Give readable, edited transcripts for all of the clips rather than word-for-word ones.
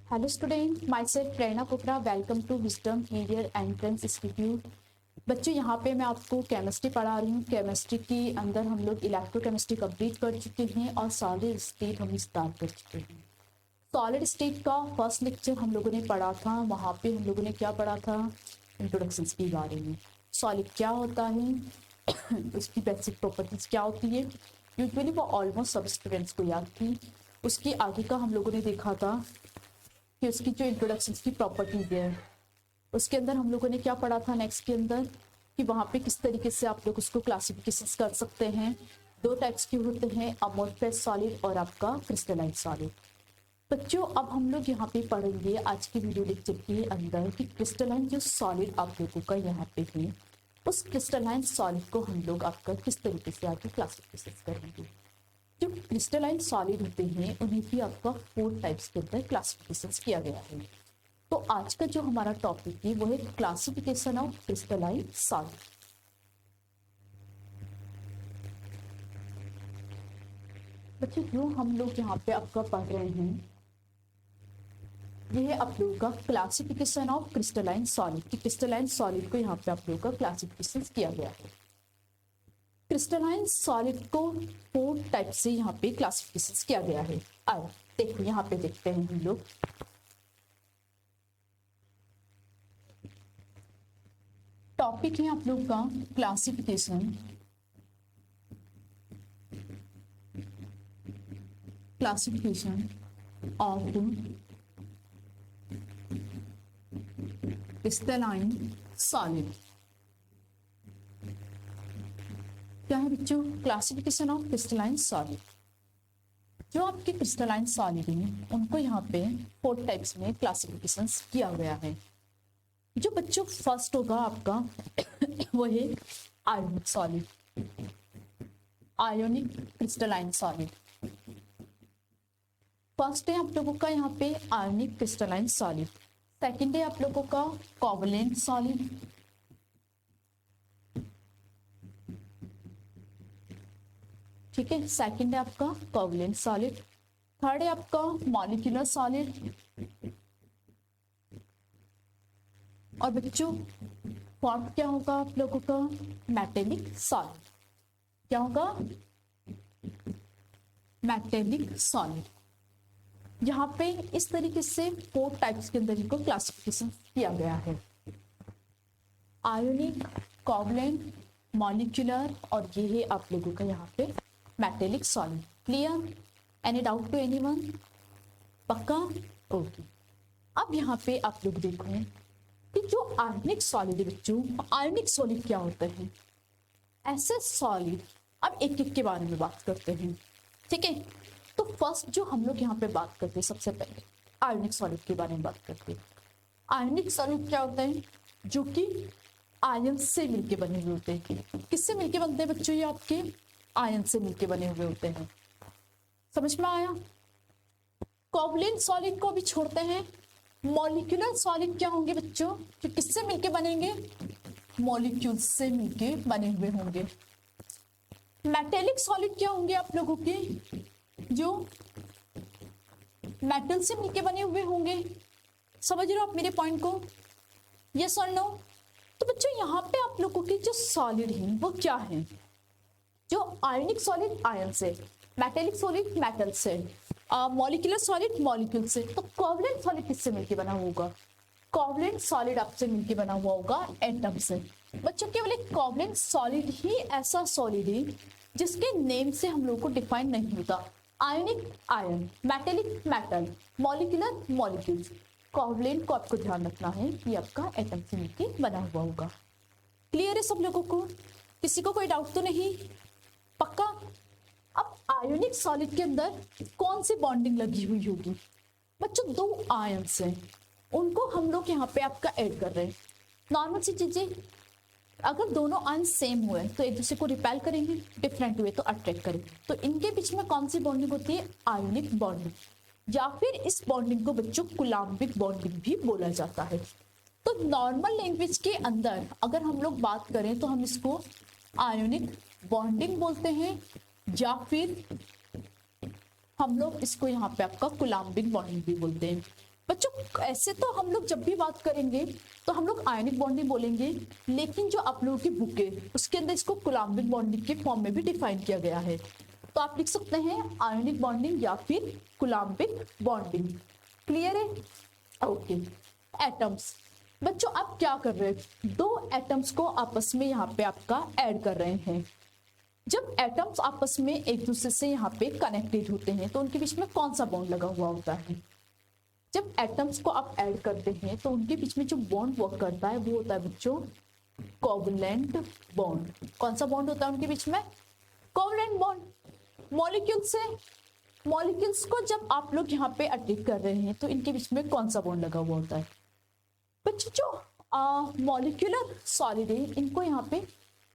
Hello student, myself Prerna Kokra. Welcome to Wisdom Career Entrance Institute. बच्चों, यहाँ पे मैं आपको केमिस्ट्री पढ़ा रही हूँ। केमिस्ट्री के अंदर हम लोग इलेक्ट्रोकेमिस्ट्री कंप्लीट कर चुके हैं और सॉलिड स्टेट हम स्टार्ट कर चुके हैं। सॉलिड स्टेट का फर्स्ट लेक्चर हम लोगों ने पढ़ा था। वहाँ पे हम लोगों ने क्या पढ़ा था? इंट्रोडक्शन के बारे में। सॉलिड क्या होता है, उसकी बेसिक प्रॉपर्टीज क्या होती है। यूजुअली वो ऑलमोस्ट सब स्टूडेंट्स को याद थी। उसके आगे का हम लोगों ने देखा था कि उसकी जो इंट्रोडक्शन की प्रॉपर्टीज है, उसके अंदर हम लोगों ने क्या पढ़ा था नेक्स्ट के अंदर, कि वहाँ पे किस तरीके से आप लोग उसको क्लासिफिकेशन कर सकते हैं। दो टाइप्स के होते हैं, अमोर्फस सॉलिड और आपका क्रिस्टलाइन सॉलिड। बच्चों, अब हम लोग यहाँ पे पढ़ेंगे आज की वीडियो लेक्चर के अंदर कि क्रिस्टलाइन जो सॉलिड आप लोगों का यहाँ पे है, उस क्रिस्टलाइन सॉलिड को हम लोग आपका किस तरीके से आगे क्लासिफिकेशन करेंगे। जो क्रिस्टलाइन सॉलिड होते हैं उन्हें भी आपका 4 टाइप्स के अंदर क्लासिफिकेशन किया गया है। तो आज का जो हमारा टॉपिक है वो है क्लासिफिकेशन ऑफ क्रिस्टलाइन सॉलिड। बच्चों, जो हम लोग यहाँ पे आपका पढ़ रहे हैं ये है आप लोगों का क्लासिफिकेशन ऑफ क्रिस्टलाइन सॉलिड। कि क्रिस्टलाइन सॉलिड को यहाँ पे आप लोगों का क्लासिफिकेशन किया गया है। क्रिस्टलाइन सॉलिड को 4 टाइप से यहाँ पे क्लासिफिकेशन किया गया है। आओ देखो, यहाँ पे देखते हैं हम लोग। टॉपिक है आप लोग का क्लासिफिकेशन ऑफ क्रिस्टलाइन सॉलिड। क्या है बच्चों? Classification of crystalline solid. जो आपके क्रिस्टलाइन सॉलिड हैं उनको यहाँ पे 4 टाइप्स में क्लासिफिकेशन किया गया है। जो बच्चों फर्स्ट होगा आपका वो है ionic solid, ionic crystalline solid. First है आप लोगों का यहाँ पे आयोनिक क्रिस्टलाइन सॉलिड। सेकंड है आप लोगों का कोवलेंट सॉलिड। ठीक है, सेकंड है आपका कोवलेंट सॉलिड। थर्ड है आपका मॉलिक्यूलर सॉलिड। और बच्चों फोर्थ क्या होगा आप लोगों का? Metallic solid. क्या होगा? Metallic solid. यहाँ पे इस तरीके से 4 टाइप्स के अंदर इनको क्लासिफिकेशन किया गया है। आयोनिक, कोवलेंट, मॉलिक्यूलर और ये है आप लोगों का यहाँ पे metallic solid. Clear? Any doubt to anyone? पक्का? ओके। अब यहाँ पे आप लोग देखो कि जो आयोनिक सॉलिड है बच्चों, आयोनिक सॉलिड क्या होता है? ऐसे सॉलिड, अब एक एक के बारे में बात करते हैं। ठीक है, तो फर्स्ट जो हम लोग यहाँ पे बात करते हैं, सबसे पहले आयोनिक सॉलिड के बारे में बात करते हैं। आयोनिक सॉलिड क्या होता है? जो कि आयन से मिलके बने हुए होते हैं। किससे मिलके बनते हैं बच्चों? ये आपके आयन से मिलके बने हुए होते हैं। समझ में आया? कोवलेंट सॉलिड को भी छोड़ते हैं। मॉलिक्यूलर सॉलिड क्या होंगे बच्चों? जो किससे मिलके बनेंगे? मॉलिक्यूल से मिलके बने हुए होंगे। मेटेलिक सॉलिड क्या होंगे आप लोगों के? जो मेटल से मिलके बने हुए होंगे। समझ रहे हो आप मेरे पॉइंट को? यस और नो? तो बच्चों यहाँ पे आप लोगों के जो सॉलिड हैं वो क्या है? जो आयोनिक सॉलिड आयन से, मेटेलिक सॉलिड मेटल से, मॉलिक्यूलर सॉलिड मॉलिक्यूल से। तो कोवलेंट सॉलिड किससे मिलके बना होगा? कोवलेंट सॉलिड आपसे मिलके बना हुआ होगा एटम से। बच्चों केवल एक कोवलेंट सॉलिड ही ऐसा सॉलिड है जिसके नेम से हम लोग को डिफाइन नहीं होता। Ionic ion, metallic metal, molecular molecule. Covalent को आपको ध्यान रखना है कि आपका एटम से मिलके बना हुआ होगा। क्लियर है सब लोगों को? किसी को कोई डाउट तो नहीं? पक्का? अब आयोनिक सॉलिड के अंदर कौन सी बॉन्डिंग लगी हुई होगी? बच्चों 2 आयन्स हैं, उनको हम लोग यहाँ पे आपका ऐड कर रहे हैं। नॉर्मल सी चीजें, अगर दोनों आयन सेम हुए तो एक दूसरे को रिपेल करेंगे, डिफरेंट हुए तो अट्रैक्ट करेंगे। तो इनके बीच में कौन सी बॉन्डिंग होती है? आयोनिक बॉन्डिंग, या फिर इस बॉन्डिंग को बच्चों कुलाम्बिक बॉन्डिंग भी बोला जाता है। तो नॉर्मल लैंग्वेज के अंदर अगर हम लोग बात करें तो हम इसको आयोनिक बॉन्डिंग बोलते हैं, या फिर हम लोग इसको यहाँ पे आपका कुलाम्बिक बॉन्डिंग भी बोलते हैं। बच्चों ऐसे तो हम लोग जब भी बात करेंगे तो हम लोग आयनिक बॉन्डिंग बोलेंगे, लेकिन जो आप लोगों की बुक है उसके अंदर इसको कुलाम्बिक बॉन्डिंग के फॉर्म में भी डिफाइन किया गया है। तो आप लिख सकते हैं आयनिक बॉन्डिंग या फिर कुलाम्बिक बॉन्डिंग। क्लियर है? ओके। एटम्स, बच्चों आप क्या कर रहे हैं, दो एटम्स को आपस में यहाँ पे आपका ऐड कर रहे हैं। जब एटम्स आपस में एक दूसरे से यहाँ पे कनेक्टेड होते हैं तो उनके बीच में कौन सा बॉन्ड लगा हुआ होता है? जब एटम्स को आप ऐड करते हैं तो उनके बीच में जो बॉन्ड वर्क करता है वो होता है बच्चों कोवलेंट बॉन्ड। कौन सा बॉन्ड होता है उनके बीच में? Covalent bond. मॉलिक्यूल्स को जब आप लोग यहाँ पे अटैक कर रहे हैं तो इनके बीच में कौन सा बॉन्ड लगा हुआ होता है? बच्चों जो मॉलिक्यूलर सॉलिड है इनको यहाँ पे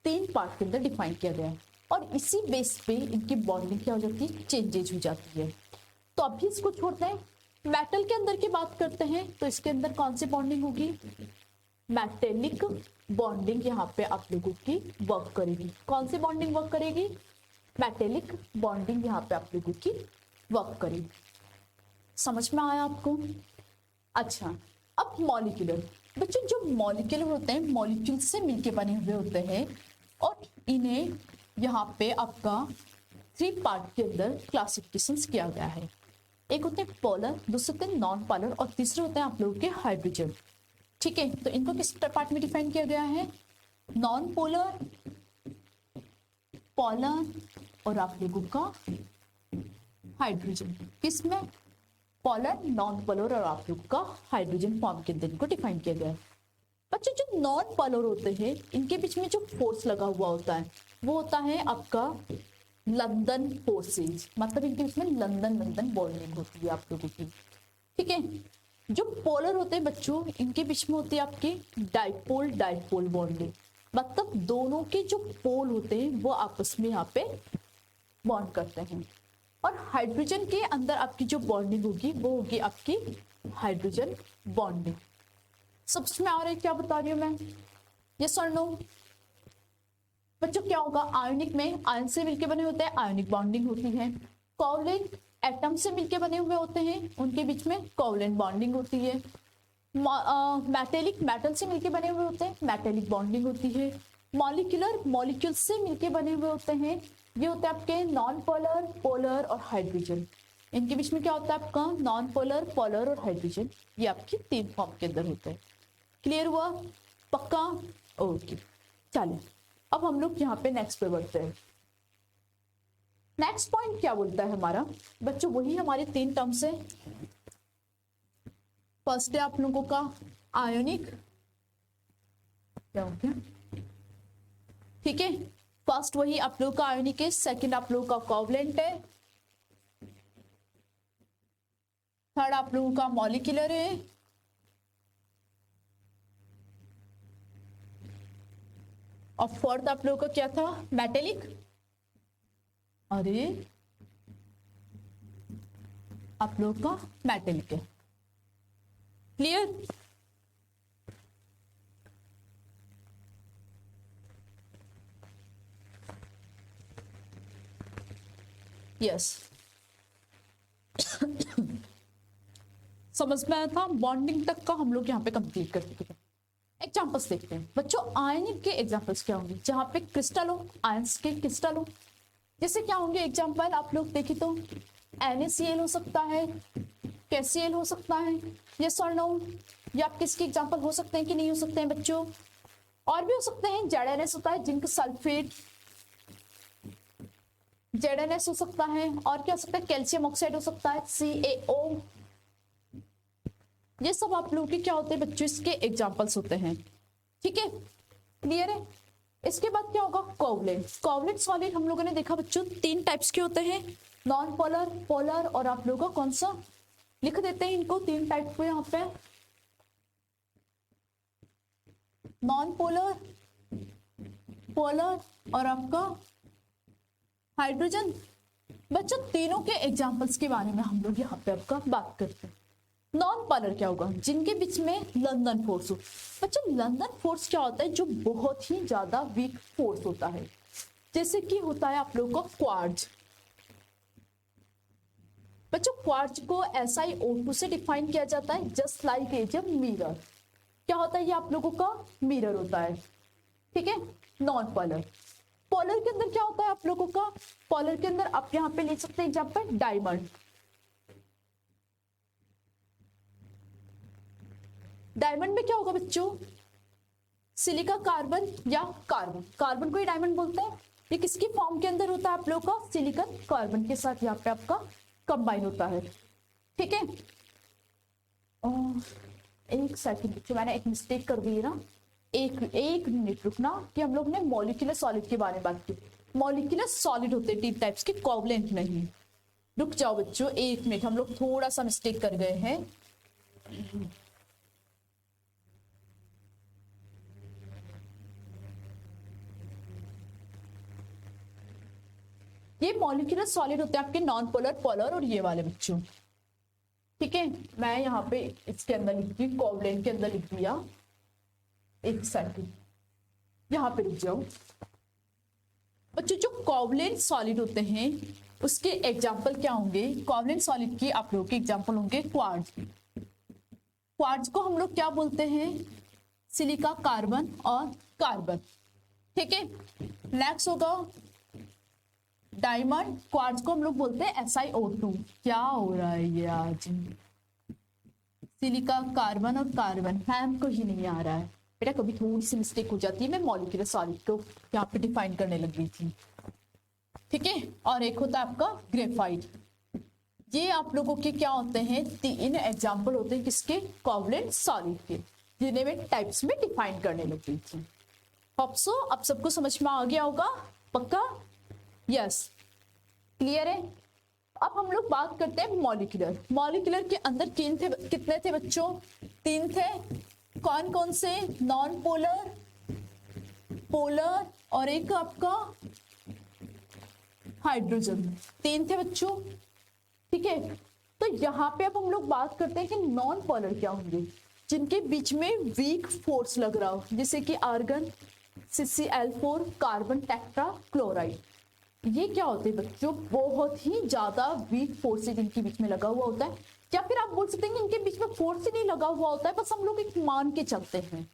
3 पार्ट के अंदर डिफाइन किया गया है और इसी बेस पे इनकी बॉन्डिंग क्या हो जाती है, चेंजेज हो जाती है। तो अभी इसको छोड़ते हैं, मेटल के अंदर की बात करते हैं। तो इसके अंदर कौन सी बॉन्डिंग होगी? मेटेलिक बॉन्डिंग यहाँ पे आप लोगों की वर्क करेगी। कौन सी बॉन्डिंग वर्क करेगी? मेटेलिक बॉन्डिंग यहाँ पे आप लोगों की वर्क करेगी। समझ में आया आपको? अच्छा, अब मॉलिक्यूलर, बच्चों जो मॉलिक्यूलर होते हैं मॉलिक्यूल से मिलके बने हुए होते हैं और इन्हें यहाँ पे आपका 3 पार्ट के अंदर क्लासिफिकेशन किया गया है। एक होते हैं पोलर, दूसरे होते हैं नॉन पोलर और तीसरे होते हैं आप लोगों के हाइड्रोजन। ठीक है, तो इनको किस पार्ट में डिफाइन किया गया है? नॉन पोलर, पोलर और आप लोगों का हाइड्रोजन। किसमें? पोलर, नॉन पोलर और आप लोगों का हाइड्रोजन फॉर्म के अंदर इनको डिफाइन किया गया है। बच्चों जो नॉन पोलर होते हैं इनके बीच में जो फोर्स लगा हुआ होता है वो होता है आपका लंदन फोर्सेज, मतलब इनके बीच में लंदन बॉन्डिंग होती है आप लोगों की। ठीक है, जो पोलर होते हैं बच्चों इनके बीच में होती है आपकी डाइपोल बॉन्डिंग, मतलब दोनों के जो पोल होते हैं वो आपस में यहाँ पे बॉन्ड करते हैं। और हाइड्रोजन के अंदर आपकी जो बॉन्डिंग होगी वो होगी आपकी हाइड्रोजन बॉन्डिंग। समझ में आ रहा है क्या बता रही हूँ मैं? यस और नो? बच्चों क्या होगा, आयनिक में आयन से मिलके बने होते हैं, आयनिक बॉन्डिंग होती है। कोवलेंट एटम से मिलके बने हुए होते हैं, उनके बीच में कोवलेंट बॉन्डिंग होती है। मेटेलिक मेटल से मिलके बने हुए होते हैं, मेटेलिक बॉन्डिंग होती है। मॉलिक्यूलर मॉलिक्यूल से मिलके बने हुए होते हैं, ये होते हैं आपके नॉन पोलर, पोलर और हाइड्रोजन। इनके बीच में क्या होता है आपका नॉन पोलर, पोलर और हाइड्रोजन, ये आपकी 3 फॉर्म के अंदर होते हैं। क्लियर हुआ? पक्का? ओके, चलिए अब हम लोग यहाँ पे नेक्स्ट पे बढ़ते हैं। नेक्स्ट पॉइंट क्या बोलता है हमारा बच्चों, वही हमारे 3 टर्म्स है। फर्स्ट है आप लोगों का आयोनिक, क्या हो गया? ठीक है, फर्स्ट वही आप लोगों का आयोनिक है, सेकंड आप लोगों का कोवलेंट है, थर्ड आप लोगों का मॉलिक्यूलर है, और फोर्थ आप लोगों का क्या था? मेटेलिक। अरे आप लोगों का मेटेलिक है। क्लियर? यस समझ में आया था? बॉन्डिंग तक का हम लोग यहाँ पे कंप्लीट कर चुके हैं। एग्जाम्पल्स देखते हैं बच्चों। आयनिक के एग्जाम्पल्स क्या होंगे? जहां पे क्रिस्टल हो, आयंस के क्रिस्टल हो, जैसे क्या होंगे एग्जाम्पल आप लोग देखें तो NaCl हो सकता है, KCl हो सकता है, यस और नो? या आप किसके एग्जाम्पल हो सकते हैं कि नहीं हो सकते हैं बच्चों? और भी हो सकते हैं, ZnS होता है, जिंक सल्फेट, ZnS हो सकता है, और क्या हो सकता है? कैल्शियम ऑक्साइड हो सकता है, CaO। ये सब आप लोगों के क्या होते हैं बच्चों? इसके एग्जाम्पल्स होते हैं। ठीक है, क्लियर है? इसके बाद क्या होगा? कोवलेंट। कोवलेंट सॉलिड हम लोगों ने देखा बच्चों 3 टाइप्स के होते हैं, नॉन पोलर, पोलर और आप लोगों का कौन सा? लिख देते हैं इनको 3 टाइप को यहाँ पे, नॉन पोलर, पोलर और आपका हाइड्रोजन। बच्चों तीनों के एग्जाम्पल्स के बारे में हम लोग यहाँ पे आपका बात करते हैं। नॉन पोलर क्या होगा? जिनके बीच में लंदन फोर्स हो। बच्चों लंदन फोर्स क्या होता है? जो बहुत ही ज्यादा वीक फोर्स होता है, जैसे कि होता है आप लोगों का क्वार्ट्ज, बच्चों क्वार्ट्ज को SiO2 से डिफाइन किया जाता है, जस्ट लाइक ए मिरर। क्या होता है ये आप लोगों का? मिरर होता है, ठीक है। नॉन पोलर, पोलर के अंदर क्या होता है आप लोगों का? पोलर के अंदर आप यहाँ पे ले सकते हैं एग्जाम्पल डायमंड। डायमंड में क्या होगा बच्चों? सिलिका कार्बन या कार्बन, कार्बन को ही डायमंड बोलते हैं। ये किसकी फॉर्म के अंदर होता है आप लोगों का? सिलिकॉन कार्बन के साथ यहाँ पे आपका कंबाइन होता है, ठीक है। एक सेकंड बच्चों, मैंने एक मिस्टेक कर दी है ना, एक मिनट रुकना कि हम लोग ने मॉलिक्यूलर सॉलिड के बारे में बात की। मॉलिक्यूलर सॉलिड होते हैं टी टाइप्स के, कोवलेंट नहीं। रुक जाओ बच्चों एक मिनट, हम लोग थोड़ा सा मिस्टेक कर गए हैं। ये मॉलिक्यूलर सॉलिड होते हैं आपके नॉन पोलर, पोलर और ये वाले बच्चों, ठीक है। मैं यहाँ पे इसके अंदर लिख दी, कोवलेंट के अंदर लिख दिया। एक सेकंड यहाँ पे रुक जाओ बच्चों। जो कोवलेंट सॉलिड होते हैं उसके एग्जाम्पल क्या होंगे? कोवलेंट सॉलिड की आप लोगों के एग्जाम्पल होंगे क्वार्ट्ज। क्वार्ट्ज को हम लोग क्या बोलते हैं? सिलिका कार्बन और कार्बन, ठीक है। नेक्स्ट होगा डायमंड, क्वार्ट्ज को हम लोग बोलते हैं SiO2। क्या हो रहा है ये आज? सिलिका कार्बन और कार्बन, मैम को ही नहीं आ रहा है बेटा, कभी थोड़ी सी मिस्टेक हो जाती है। मैं मॉलिक्यूलर सॉलिड को यहाँ पे डिफाइन करने लग गई थी, ठीक है। और एक होता है आपका ग्रेफाइट। ये आप लोगों के क्या होते हैं? 3 एग्जाम्पल होते हैं किसके? कोवलेंट सॉलिड के, जिन्हें मैं टाइप्स में डिफाइन करने लग गई थी। होप सो अब सबको समझ में आ गया होगा, पक्का? यस, क्लियर है। अब हम लोग बात करते हैं मॉलिक्यूलर। मॉलिक्यूलर के अंदर कितने थे बच्चों? 3 थे। कौन कौन से? नॉन पोलर, पोलर और एक आपका हाइड्रोजन। 3 थे बच्चों, ठीक है। तो यहाँ पे अब हम लोग बात करते हैं कि नॉन पोलर क्या होंगे? जिनके बीच में वीक फोर्स लग रहा हो, जैसे कि argon, CCl4, carbon tetra chloride. ये क्या होते हैं बच्चों? बहुत ही ज्यादा वीक फोर्सेज इनके बीच में लगा हुआ होता है, या फिर आप बोल सकते हैं कि इनके बीच में फोर्स ही नहीं लगा हुआ होता है, बस हम लोग एक मान के चलते हैं।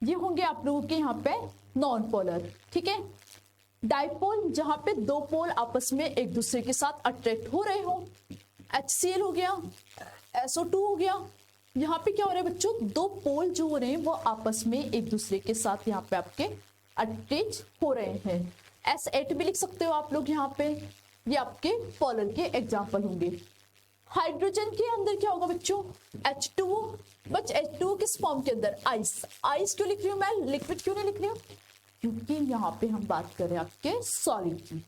ये होंगे आप लोगों के यहाँ पे नॉन पोलर, ठीक है। डाइपोल, जहां पे 2 पोल आपस में एक दूसरे के साथ अट्रैक्ट हो रहे हो, HCl हो गया, SO2 हो गया। यहाँ पे क्या हो रहा है बच्चों? 2 पोल जो हो रहे हैं वो आपस में एक दूसरे के साथ यहाँ पे आपके अटैच हो रहे हैं। S8 भी लिख सकते हो आप लोग यहाँ पे। ये आपके पोलर के एग्जाम्पल होंगे। हाइड्रोजन के अंदर क्या होगा बच्चों? H2O। बच H2O किस फॉर्म के अंदर? आइस। आइस क्यों लिख रही हूँ मैं, लिक्विड क्यों नहीं लिख रही हूँ? क्योंकि यहाँ पे हम बात कर रहे हैं आपके सॉलिड की।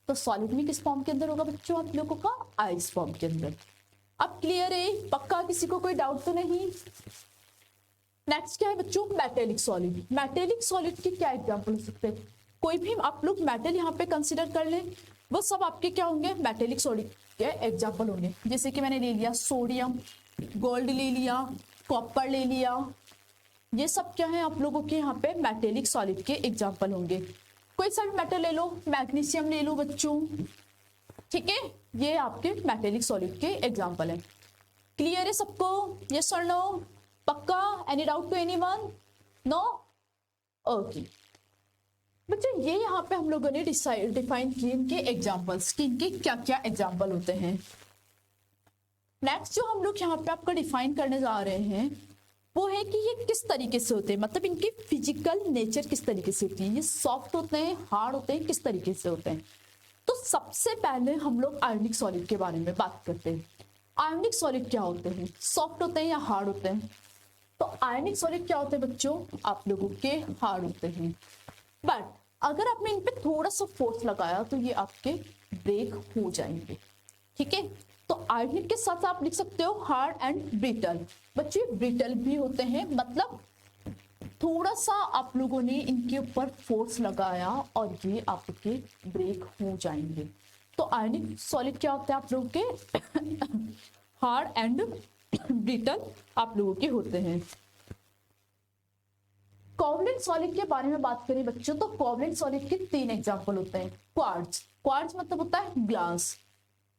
तो सॉलिड में किस फॉर्म के अंदर होगा बच्चों आप लोगों का? आइस फॉर्म के अंदर। अब क्लियर है? पक्का? किसी को कोई डाउट तो नहीं? नेक्स्ट क्या है बच्चों? Metallic solid. मेटेलिक सॉलिड के क्या एग्जाम्पल हो सकते हैं? कोई भी आप लोग मेटल यहाँ पे कंसिडर कर लें, वो सब आपके क्या होंगे? मेटेलिक सॉलिड के एग्जाम्पल होंगे। जैसे कि मैंने ले लिया सोडियम, गोल्ड ले लिया, कॉपर ले लिया, ये सब क्या है आप लोगों के यहाँ पे मेटेलिक सॉलिड के एग्जाम्पल होंगे। कोई सा भी मेटल ले लो, मैग्नीशियम ले लो बच्चों, ठीक है। ये आपके मेटेलिक सॉलिड के एग्जाम्पल है। क्लियर है सबको? यस और नो? पक्का? Any doubt to anyone? No? Okay बच्चों, ये यहाँ पे हम लोगों ने डिफाइन किए इनके एग्जाम्पल्स कि इनके क्या क्या एग्जाम्पल होते हैं। नेक्स्ट जो हम लोग यहाँ पे आपका डिफाइन करने जा रहे हैं वो है कि ये किस तरीके से होते हैं, मतलब इनकी फिजिकल नेचर किस तरीके से होती है। ये सॉफ्ट होते हैं, हार्ड होते हैं, किस तरीके से होते हैं। तो सबसे पहले हम लोग आयोनिक सॉलिड के बारे में बात करते हैं। आयोनिक सॉलिड क्या होते हैं? सॉफ्ट होते हैं या हार्ड होते हैं? तो आयोनिक सॉलिड क्या होते हैं बच्चों? आप लोगों के हार्ड होते हैं। बट अगर आपने इन पे थोड़ा सा फोर्स लगाया तो ये आपके ब्रेक हो जाएंगे, ठीक है। तो आयोनिक के साथ आप लिख सकते हो हार्ड एंड ब्रिटल। बच्चे ब्रिटल भी होते हैं, मतलब थोड़ा सा आप लोगों ने इनके ऊपर फोर्स लगाया और ये आपके ब्रेक हो जाएंगे। तो आयोनिक सॉलिड क्या होता है आप लोगों के? हार्ड एंड ब्रिटल आप लोगों के होते हैं। कोवलेंट सॉलिड के बारे में बात करें बच्चों, तो कोवलेंट सॉलिड के 3 एग्जांपल होते हैं। क्वार्ट्ज, क्वार्ट्ज मतलब होता है ग्लास,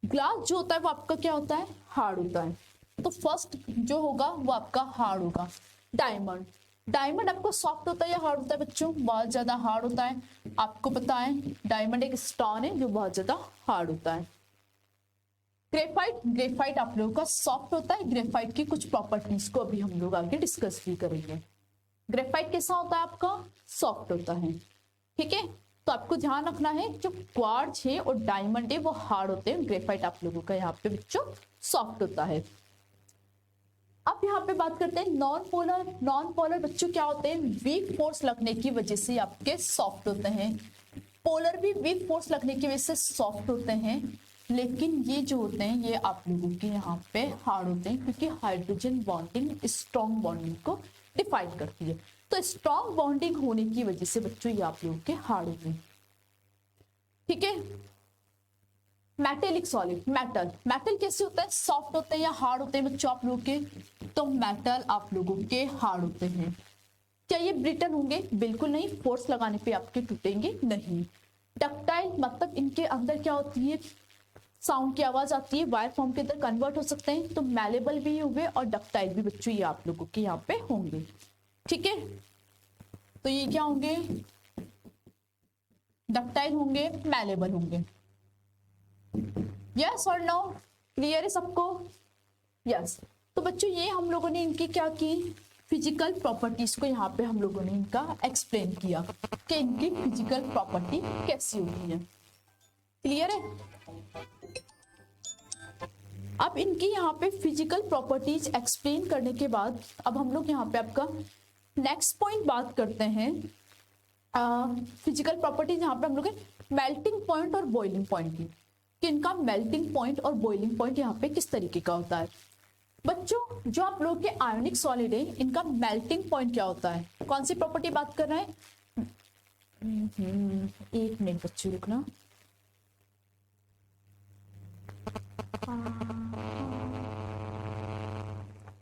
ग्लास जो होता है वो आपका क्या होता है, हार्ड होता है। तो फर्स्ट जो होगा वो आपका हार्ड होगा। डायमंड, डायमंड आपको सॉफ्ट होता है या हार्ड होता है बच्चों, बहुत ज्यादा हार्ड होता है। आपको पता है डायमंड एक स्टोन है जो बहुत ज्यादा हार्ड होता है। ग्रेफाइट, ग्रेफाइट आप लोगों का सॉफ्ट होता है। ग्रेफाइट की कुछ प्रॉपर्टीज को अभी हम लोग आगे डिस्कस भी करेंगे। ग्रेफाइट कैसा होता है आपका, सॉफ्ट होता है। ठीक है, तो आपको ध्यान रखना है जो क्वार्ट्ज है और डायमंड है वो हार्ड होते हैं, ग्रेफाइट आप लोगों का यहाँ पे बच्चों सॉफ्ट होता है। अब यहाँ पे बात करते हैं नॉन पोलर। नॉन पोलर बच्चों क्या होते हैं, वीक फोर्स लगने की वजह से आपके सॉफ्ट होते हैं। पोलर भी वीक फोर्स लगने की वजह से सॉफ्ट होते हैं, लेकिन ये जो होते हैं ये आप लोगों के यहाँ पे हार्ड होते हैं, क्योंकि हाइड्रोजन बॉन्डिंग स्ट्रॉन्ग बॉन्डिंग को डिफाइन करती है। तो स्ट्रॉन्ग बॉन्डिंग होने की वजह से बच्चों ये आप लोगों के हार्ड होते हैं। ठीक है, मेटेलिक सॉलिड, मेटल, मेटल कैसे होता है, सॉफ्ट होते हैं या हार्ड होते हैं बच्चों आप लोगों के, तो मेटल आप लोगों के हार्ड होते हैं। क्या ये ब्रिटल होंगे, बिल्कुल नहीं, फोर्स लगाने पे आपके टूटेंगे नहीं। डक्टाइल मतलब इनके अंदर क्या होती है, साउंड की आवाज आती है, वायर फॉर्म के अंदर कन्वर्ट हो सकते हैं, तो मैलेबल भी होंगे और डक्टाइल भी बच्चों ये आप लोगों के यहाँ पे होंगे। ठीक है, तो ये क्या होंगे, डक्टाइल होंगे, मैलेबल होंगे। यस और नो, क्लियर है सबको, यस। तो बच्चों ये हम लोगों ने इनकी क्या की, फिजिकल प्रॉपर्टीज को यहाँ पे हम लोगों ने इनका एक्सप्लेन किया कि इनकी फिजिकल प्रॉपर्टी कैसी होती है। क्लियर है, अब इनकी यहाँ पे फिजिकल प्रॉपर्टीज एक्सप्लेन करने के बाद अब हम लोग यहाँ पे आपका नेक्स्ट पॉइंट बात करते हैं। फिजिकल प्रॉपर्टीज यहाँ पे हम लोग मेल्टिंग पॉइंट और बॉइलिंग पॉइंट की, कि इनका मेल्टिंग पॉइंट और बॉइलिंग पॉइंट यहाँ पे किस तरीके का होता है। बच्चों जो आप लोग के आयोनिक सॉलिड है इनका मेल्टिंग पॉइंट क्या होता है, कौन सी प्रॉपर्टी बात कर रहे हैं, एक मिनट बच्चों रुकना।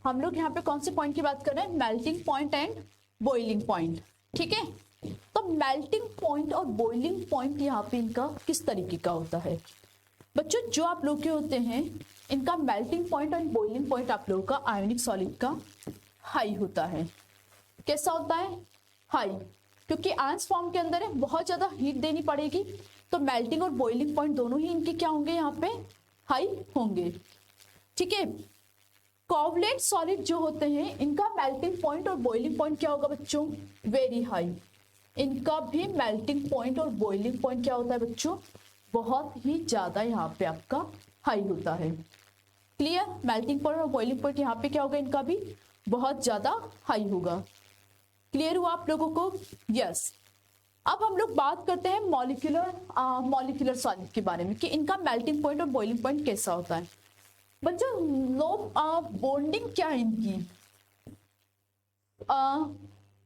हम लोग यहाँ पे कौन से पॉइंट की बात कर रहे हैं, melting point and boiling point. ठीक है, तो मेल्टिंग पॉइंट और बॉइलिंग पॉइंट यहाँ पे इनका किस तरीके का होता है बच्चों, जो आप लोग के होते हैं इनका मेल्टिंग पॉइंट और बॉइलिंग पॉइंट आप लोगों का आयोनिक सॉलिड का हाई होता है। कैसा होता है, हाई, क्योंकि आयंस फॉर्म के अंदर है, बहुत ज्यादा हीट देनी पड़ेगी, तो मेल्टिंग और बॉइलिंग पॉइंट दोनों ही इनके क्या होंगे, यहाँ पे हाई होंगे। ठीक है, कोवलेंट सॉलिड जो होते हैं इनका मेल्टिंग पॉइंट और बॉइलिंग पॉइंट क्या होगा बच्चों, वेरी हाई। इनका भी मेल्टिंग पॉइंट और बॉइलिंग पॉइंट क्या होता है बच्चों, बहुत ही ज्यादा यहाँ पे आपका हाई होता है। क्लियर, मेल्टिंग पॉइंट और बॉइलिंग पॉइंट यहाँ पे क्या होगा, इनका भी बहुत ज्यादा हाई होगा। क्लियर हुआ आप लोगों को, यस। अब हम लोग बात करते हैं मॉलिक्यूलर सॉलिड के बारे में, कि इनका मेल्टिंग पॉइंट और बॉइलिंग पॉइंट कैसा होता है। बच्चों लो बॉन्डिंग क्या है इनकी,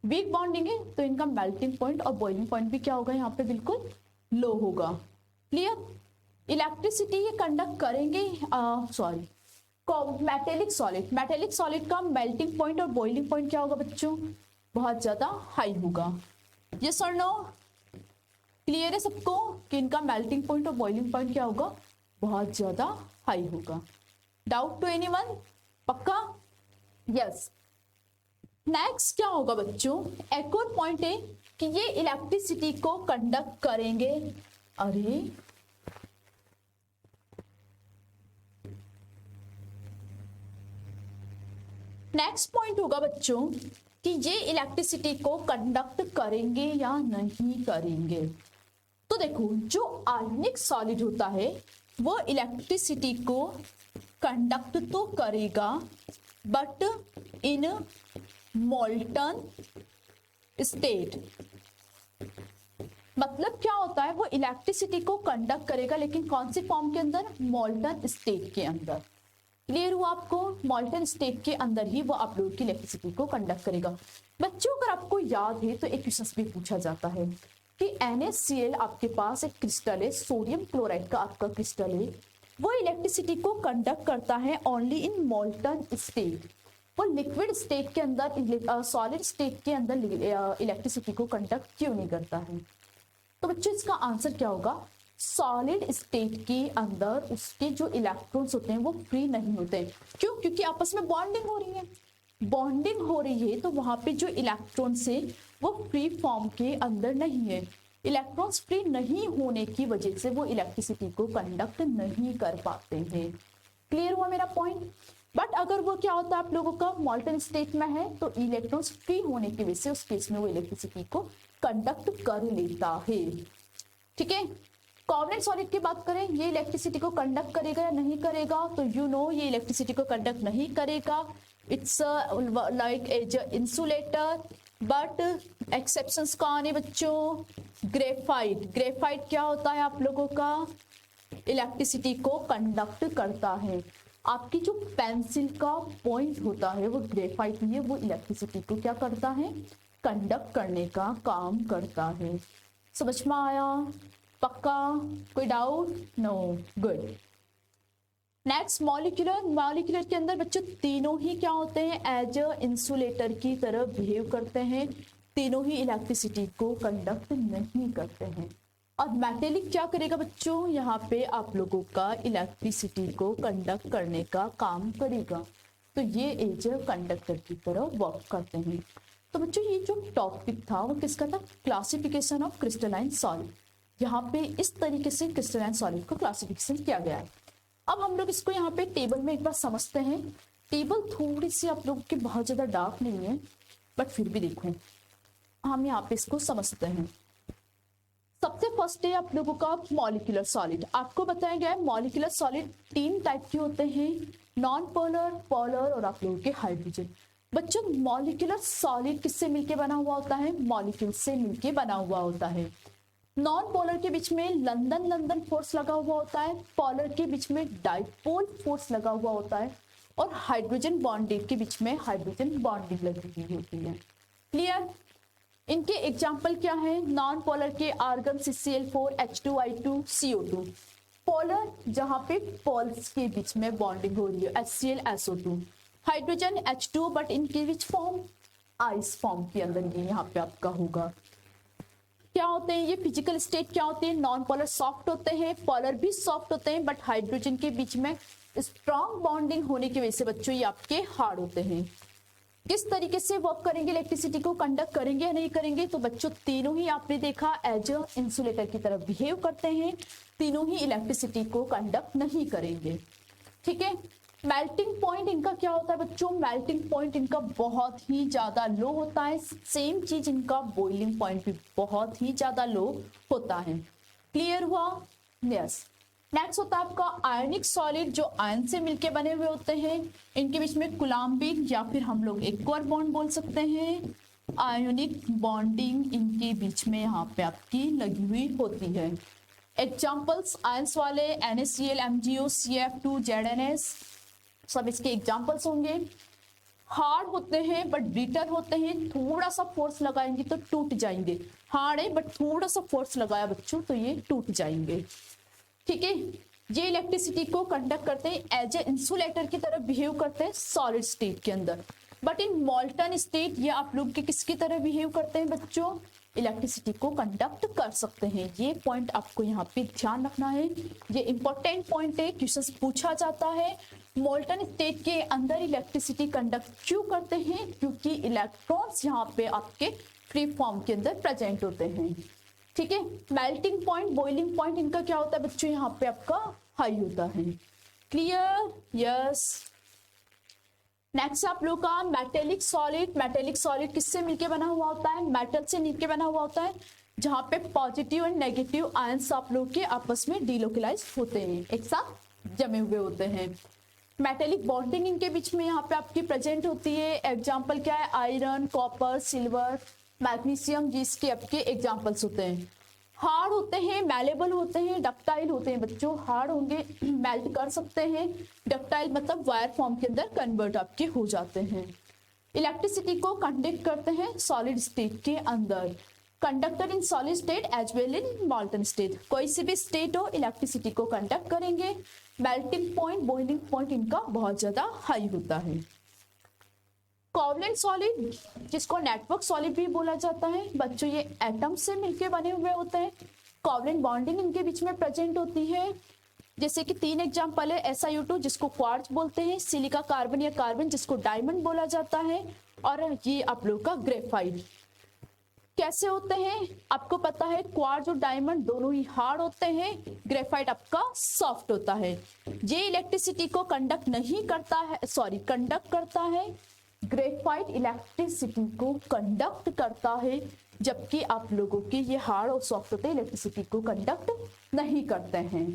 वीक बॉन्डिंग है, तो इनका मेल्टिंग पॉइंट और बॉइलिंग पॉइंट भी क्या होगा, यहाँ पे बिल्कुल लो होगा। क्लियर, इलेक्ट्रिसिटी ये कंडक्ट करेंगे, sorry metallic solid, metallic solid का मेल्टिंग पॉइंट और बॉइलिंग पॉइंट क्या होगा बच्चों, बहुत ज्यादा हाई होगा। यस और नो, क्लियर है सबको कि इनका मेल्टिंग पॉइंट और बॉइलिंग पॉइंट क्या होगा, बहुत ज्यादा हाई होगा। डाउट टू एनीवन, पक्का, यस। नेक्स्ट क्या होगा बच्चों, एक और पॉइंट है कि ये इलेक्ट्रिसिटी को कंडक्ट करेंगे, अरे नेक्स्ट पॉइंट होगा बच्चों कि ये इलेक्ट्रिसिटी को कंडक्ट करेंगे या नहीं करेंगे। तो देखो जो आयनिक सॉलिड होता है वो इलेक्ट्रिसिटी को कंडक्ट तो करेगा, बट इन मोल्टन स्टेट। मतलब क्या होता है, वो इलेक्ट्रिसिटी को कंडक्ट करेगा, लेकिन कौन से फॉर्म के अंदर, मोल्टन स्टेट के अंदर। क्लियर हुआ आपको, मोल्टन स्टेट के अंदर ही वो आप लोगों की इलेक्ट्रिसिटी को कंडक्ट करेगा। बच्चों अगर आपको याद है तो एक क्वेश्चन भी पूछा जाता है कि NaCl आपके पास एक क्रिस्टल है, सोडियम क्लोराइड का आपका क्रिस्टल है, वो इलेक्ट्रिसिटी को कंडक्ट करता है ओनली इन मोल्टन स्टेट। वो लिक्विड स्टेट के अंदर, सॉलिड स्टेट के अंदर इलेक्ट्रिसिटी को कंडक्ट क्यों नहीं करता है। तो बच्चों इसका आंसर क्या होगा, सॉलिड स्टेट के अंदर उसके जो इलेक्ट्रॉन्स होते हैं वो फ्री नहीं होते हैं। क्यों? क्योंकि आपस में बॉन्डिंग हो रही है, बॉन्डिंग हो रही है, तो वहां पे जो इलेक्ट्रॉन्स है वो फ्री फॉर्म के अंदर नहीं है। इलेक्ट्रॉन्स फ्री नहीं होने की वजह से वो इलेक्ट्रिसिटी को कंडक्ट नहीं कर पाते हैं। क्लियर हुआ मेरा पॉइंट? बट अगर वो क्या होता है आप लोगों का मॉल्टन स्टेट में है तो इलेक्ट्रॉन्स फ्री होने की वजह से उस केस में वो इलेक्ट्रिसिटी को कंडक्ट कर लेता है। ठीक है, कोवलेंट सॉलिड की बात करें, ये इलेक्ट्रिसिटी को कंडक्ट करेगा या नहीं करेगा? तो यू नो ये इलेक्ट्रिसिटी को कंडक्ट नहीं करेगा। It's like as insulator. But exceptions कौन है बच्चों? ग्रेफाइट। ग्रेफाइट क्या होता है आप लोगों का? इलेक्ट्रिसिटी को कंडक्ट करता है। आपकी जो पेंसिल का पॉइंट होता है वो ग्रेफाइट ही है, वो इलेक्ट्रिसिटी को क्या करता है? कंडक्ट करने का काम करता है। समझ में आया? पक्का? कोई doubt? No, good. Next molecular. Molecular के अंदर बच्चों तीनों ही क्या होते हैं? एज अ इंसुलेटर की तरह बिहेव करते हैं। तीनों ही इलेक्ट्रिसिटी को कंडक्ट नहीं करते हैं। और मेटेलिक क्या करेगा बच्चों? यहाँ पे आप लोगों का इलेक्ट्रिसिटी को कंडक्ट करने का काम करेगा। तो ये एज अ कंडक्टर की तरह वर्क करते हैं। तो बच्चों ये जो टॉपिक था वो किसका था? Classification of crystalline solid. यहाँ पे इस तरीके से क्रिस्टलाइन सॉलिड को क्लासिफिकेशन किया गया है। अब हम लोग इसको यहाँ पे टेबल में एक बार समझते हैं। टेबल थोड़ी सी आप लोगों की बहुत ज्यादा डार्क नहीं है, बट फिर भी देखो हम यहाँ पे इसको समझते हैं। सबसे फर्स्ट है आप लोगों का मॉलिक्यूलर सॉलिड। आपको बताया गया है मॉलिक्यूलर सॉलिड तीन टाइप के होते हैं, नॉन पोलर, पोलर और आप लोगों के हाइड्रोजन। बच्चों मॉलिक्यूलर सॉलिड किससे मिलके बना हुआ होता है? मॉलिक्यूल से मिलके बना हुआ होता है। नॉन पोलर के बीच में लंदन लंदन फोर्स लगा हुआ होता है, पोलर के बीच में डाइपोल फोर्स लगा हुआ होता है, और हाइड्रोजन बॉन्डिंग के बीच में हाइड्रोजन बॉन्डिंग लगी हुई होती है। क्लियर? इनके एग्जाम्पल क्या है? नॉन पोलर के argon CCl4, H2I2, CO2। Polar जहां पे पोल्स के बीच में बॉन्डिंग हो रही है, HCl, SO2। Hydrogen H2 but इनके विच फॉर्म? आइस फॉर्म के अंदर ये यहाँ पे आपका होगा। क्या होते हैं ये फिजिकल स्टेट? क्या होते हैं? नॉन पोलर सॉफ्ट होते हैं, पोलर भी सॉफ्ट होते हैं, बट हाइड्रोजन के बीच में स्ट्रॉन्ग बॉन्डिंग होने की वजह से बच्चों ये आपके हार्ड होते हैं। किस तरीके से वर्क करेंगे? इलेक्ट्रिसिटी को कंडक्ट करेंगे या नहीं करेंगे? तो बच्चों तीनों ही आपने देखा एज अ इंसुलेटर की तरह बिहेव करते हैं, तीनों ही इलेक्ट्रिसिटी को कंडक्ट नहीं करेंगे। ठीक है, मेल्टिंग पॉइंट इनका क्या होता है बच्चों? मेल्टिंग पॉइंट इनका बहुत ही ज्यादा लो होता है। सेम चीज इनका बॉइलिंग पॉइंट भी बहुत ही ज्यादा लो होता है। क्लियर हुआ? यस। नेक्स्ट होता है आपका आयनिक सॉलिड, जो आयन से मिलके बने हुए होते हैं। इनके बीच में कुलाम्बिक या फिर हम लोग एक्वार बॉन्ड बोल सकते हैं। आयोनिक बॉन्डिंग इनके बीच में यहाँ पे आपकी लगी हुई होती है। एग्जाम्पल्स आयंस वाले NaCl, MgO, CF2, ZnS सब इसके एग्जाम्पल्स होंगे। हार्ड होते हैं बट ब्रिटल होते हैं, थोड़ा सा फोर्स लगाएंगे तो टूट जाएंगे। हार्ड है बट थोड़ा सा फोर्स लगाया बच्चों तो ये टूट जाएंगे। ठीक है, ये इलेक्ट्रिसिटी को कंडक्ट करते हैं, एज ए इंसुलेटर की तरह बिहेव करते हैं सॉलिड स्टेट के अंदर। बट इन मॉल्टन स्टेट ये आप लोग के किसकी तरह बिहेव करते हैं बच्चों? इलेक्ट्रिसिटी को कंडक्ट कर सकते हैं। ये पॉइंट आपको यहाँ पे ध्यान रखना है, ये इंपॉर्टेंट पॉइंट है, क्वेश्चंस पूछा जाता है। मॉल्टन स्टेट के अंदर इलेक्ट्रिसिटी कंडक्ट क्यों करते हैं? क्योंकि इलेक्ट्रॉन्स यहाँ पे आपके फ्री फॉर्म के अंदर प्रेजेंट होते हैं। ठीक है, मेल्टिंग पॉइंट, बॉइलिंग पॉइंट इनका क्या होता है बच्चों? यहाँ पे आपका हाई होता है। क्लियर? यस। नेक्स्ट आप लोग का मेटेलिक सॉलिड। मेटेलिक सॉलिड किससे मिलके बना हुआ होता है? मेटल से मिलके बना हुआ होता है, जहां पे पॉजिटिव एंड नेगेटिव आयंस आप लोग के आपस में डिलोकलाइज होते हैं, एक साथ जमे हुए होते हैं। मेटेलिक बॉन्डिंग इनके बीच में यहाँ पे आपकी प्रेजेंट होती है। एग्जाम्पल क्या है? आयरन, कॉपर, सिल्वर, मैग्नीशियम, जिसके आपके एग्जाम्पल्स होते हैं। हार्ड होते हैं, मैलेबल होते हैं, डक्टाइल होते हैं बच्चों। हार्ड होंगे, मेल्ट कर सकते हैं। डक्टाइल मतलब वायर फॉर्म के अंदर कन्वर्ट आपके हो जाते हैं। इलेक्ट्रिसिटी को कंडक्ट करते हैं सॉलिड स्टेट के अंदर। Conductor in solid state as well in molten state. कोई सी भी स्टेट हो इलेक्ट्रिसिटी को कंडक्ट करेंगे। मेल्टिंग पॉइंट, बॉइलिंग पॉइंट इनका बहुत ज्यादा हाई होता है। कोवलेंट सॉलिड जिसको नेटवर्क सॉलिड भी बोला जाता है बच्चों, ये एटम से मिलके बने हुए होते हैं। कोवलेंट बॉन्डिंग इनके बीच में प्रेजेंट होती है। जैसे कि 3 एग्जाम्पल है, SiO2 जिसको क्वार्ट्ज बोलते हैं, सिलिका कार्बन या कार्बन जिसको डायमंड बोला जाता है, और ये आप लोग का ग्रेफाइट। कैसे होते हैं आपको पता है, क्वार्ट्ज और डायमंड दोनों ही हार्ड होते हैं, ग्रेफाइट आपका सॉफ्ट होता है। ये इलेक्ट्रिसिटी को कंडक्ट नहीं करता है, कंडक्ट करता है। ग्रेफाइट इलेक्ट्रिसिटी को कंडक्ट करता है, जबकि आप लोगों के ये हार्ड और सॉफ्ट होते हैं, इलेक्ट्रिसिटी को कंडक्ट नहीं करते हैं।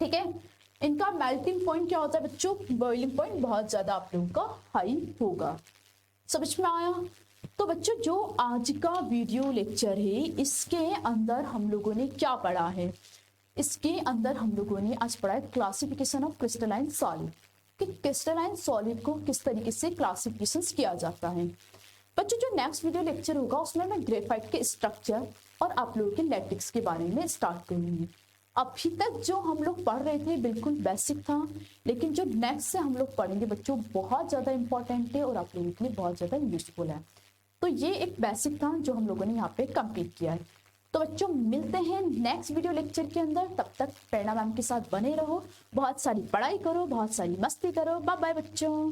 ठीक है, इनका मेल्टिंग पॉइंट क्या होता है बच्चों, बॉइलिंग पॉइंट बहुत ज्यादा आप लोगों का हाई होगा। समझ में आया? तो बच्चों जो आज का वीडियो लेक्चर है, इसके अंदर हम लोगों ने क्या पढ़ा है, इसके अंदर हम लोगों ने आज पढ़ा है क्लासिफिकेशन ऑफ क्रिस्टलाइन सॉलिड, कि क्रिस्टलाइन सॉलिड को किस तरीके से क्लासिफिकेशन किया जाता है। बच्चों जो नेक्स्ट वीडियो लेक्चर होगा उसमें मैं ग्रेफाइट के स्ट्रक्चर और आप लोगों के लैटिक्स के बारे में स्टार्ट करूंगी। अभी तक जो हम लोग पढ़ रहे थे बिल्कुल बेसिक था, लेकिन जो नेक्स्ट से हम लोग पढ़ेंगे बच्चों बहुत ज़्यादा इंपॉर्टेंट है और आप लोगों के लिए बहुत ज़्यादा यूजफुल है। तो ये एक बेसिक था जो हम लोगों ने यहाँ पे कंप्लीट किया है। तो बच्चों मिलते हैं नेक्स्ट वीडियो लेक्चर के अंदर, तब तक प्रेरणा मैम के साथ बने रहो, बहुत सारी पढ़ाई करो, बहुत सारी मस्ती करो। बाय बाय बच्चों।